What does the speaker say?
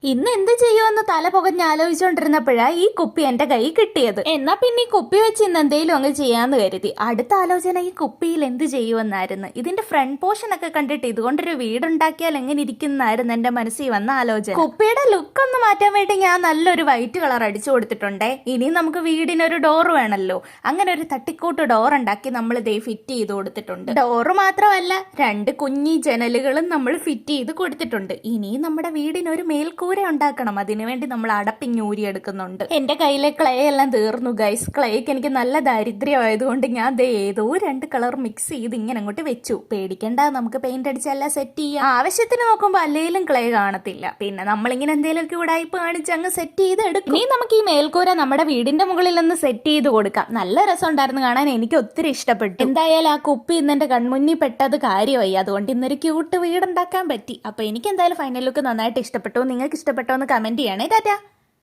ഇന്ന് എന്ത് ചെയ്യുമെന്ന് തല പുകഞ്ഞ് ആലോചിച്ചോണ്ടിരുന്നപ്പോഴാ ഈ കുപ്പി എന്റെ കൈ കിട്ടിയത്. എന്നാ പിന്നെ ഈ കുപ്പി വെച്ച് ഇന്ന് എന്തെങ്കിലും അങ്ങ് ചെയ്യാന്ന് കരുതി. അടുത്ത ആലോചന ഈ കുപ്പിയിൽ എന്ത് ചെയ്യുമെന്നായിരുന്നു. ഇതിന്റെ ഫ്രണ്ട് പോർഷൻ ഒക്കെ കണ്ടിട്ട് ഇതുകൊണ്ടൊരു വീടുണ്ടാക്കിയാൽ എങ്ങനെ ഇരിക്കുന്നായിരുന്നു എന്റെ മനസ്സിൽ വന്ന ആലോചന. കുപ്പിയുടെ ലുക്ക് ഒന്ന് മാറ്റാൻ വേണ്ടി ഞാൻ നല്ലൊരു വൈറ്റ് കളർ അടിച്ചു കൊടുത്തിട്ടുണ്ടേ. ഇനി നമുക്ക് വീടിനൊരു ഡോർ വേണമല്ലോ. അങ്ങനെ ഒരു തട്ടിക്കൂട്ട് ഡോർ ഉണ്ടാക്കി നമ്മൾ ഇതേ ഫിറ്റ് ചെയ്ത് കൊടുത്തിട്ടുണ്ട്. ഡോറ് മാത്രമല്ല, രണ്ട് കുഞ്ഞി ജനലുകളും നമ്മൾ ഫിറ്റ് ചെയ്ത് കൊടുത്തിട്ടുണ്ട്. ഇനി നമ്മുടെ വീടിനൊരു മേൽക്കൂര ഉണ്ടാക്കണം. അതിനുവേണ്ടി നമ്മൾ അടപ്പിഞ്ഞൂരി എടുക്കുന്നുണ്ട്. എന്റെ കയ്യിലെ ക്ലേ എല്ലാം തീർന്നു ഗൈസ്. ക്ലേക്ക് എനിക്ക് നല്ല ദാരിദ്ര്യമായതുകൊണ്ട് ഞാൻ ഏതോ രണ്ട് കളർ മിക്സ് ചെയ്ത് ഇങ്ങനെ അങ്ങോട്ട് വെച്ചു. പേടിക്കണ്ട, നമുക്ക് പെയിന്റ് അടിച്ചെല്ലാം സെറ്റ് ചെയ്യാം. ആവശ്യത്തിന് നോക്കുമ്പോൾ അല്ലെങ്കിലും ക്ലേ കാണത്തില്ല. പിന്നെ നമ്മളിങ്ങനെ എന്തെങ്കിലുമൊക്കെ ഉടായ്പ കാണിച്ച് അങ്ങ് സെറ്റ് ചെയ്ത് എടുക്കും. ഇനി നമുക്ക് ഈ മേൽക്കൂര നമ്മുടെ വീടിന്റെ മുകളിൽ ഒന്ന് സെറ്റ് ചെയ്ത് കൊടുക്കാം. നല്ല രസം ഉണ്ടായിരുന്നു കാണാൻ, എനിക്ക് ഒത്തിരി ഇഷ്ടപ്പെട്ടു. എന്തായാലും ആ കുപ്പി ഇന്ന് എന്റെ കൺമുന്നിൽ പെട്ടത് കാര്യമായി. അതുകൊണ്ട് ഇന്നൊരു ക്യൂട്ട് വീടുണ്ടാക്കാൻ പറ്റി. അപ്പൊ എനിക്ക് എന്തായാലും ഫൈനൽ ലുക്ക് നന്നായിട്ട് ഇഷ്ടപ്പെട്ടു. നിങ്ങൾക്ക് ഇഷ്ടപ്പെട്ടോ എന്ന് കമന്റ് ചെയ്യണേ. ടാറ്റാ.